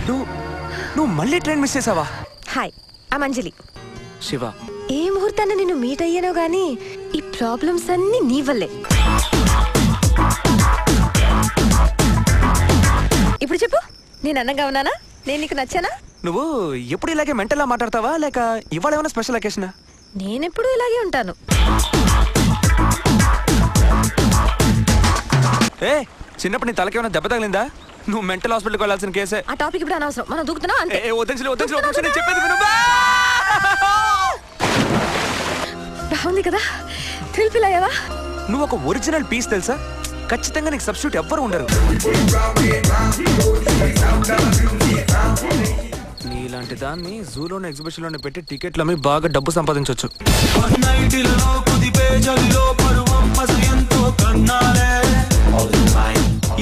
నువ్వు మళ్ళీ train miss చేసావా? హాయ్, ఐమ్ అంజలి. శివ. ఏ ముహూర్తాన్ని నిన్ను మీట్ అయ్యానో గానీ ఈ ప్రాబ్లమ్స్ అన్ని నీ వల్లే. ఇప్పుడు చెప్పు, నేను అందంగా ఉన్నానా? నేను నీకు నచ్చానా? నువ్వు ఎప్పుడు ఇలాగే మెంటల్లా మాట్లాడతావా లేక ఇవాళ ఏమైనా స్పెషల్ అకేషనా? నేనెప్పుడు ఇలాగే ఉంటాను. ఏ చిన్నప్పుడు నీ తలకేమైనా దెబ్బ తగిలిందా? నువ్వు మెంటల్ హాస్పిటల్కి వెళ్ళాల్సిన కేసే. ఆ టాపిక్ ఇప్పుడు అనవసరం, మనం దూకుతున్నా అంతే. చెప్పేది విను. బాగుంది కదా, థ్రిల్ ఫీల్ అయ్యావా? నువ్వు ఒక ఒరిజినల్ పీస్ తెలుసా? ఖచ్చితంగా నీకు సబ్స్టిట్యూట్ ఎవ్వరు ఉండరు. నీలాంటి దాన్ని జూలోని ఎగ్జిబిషన్లోనే పెట్టి టికెట్లు అమ్మి బాగా డబ్బు సంపాదించవచ్చు.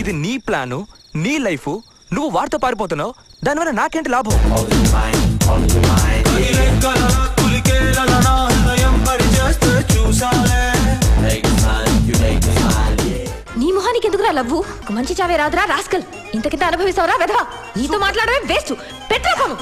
ఇది నీ ప్లాను, నీ లైఫ్, నువ్వు వాడితో పారిపోతున్నావు. దానివల్ల నాకేంటి లాభం? నీ మొహానికి ఎందుకురా లవ్వు? ఒక మంచి చావే రాదురా రాస్కల్. ఇంతకింత అనుభవిస్తావురా వెధవా. నీతో మాట్లాడమే వేస్ట్. Petra phone.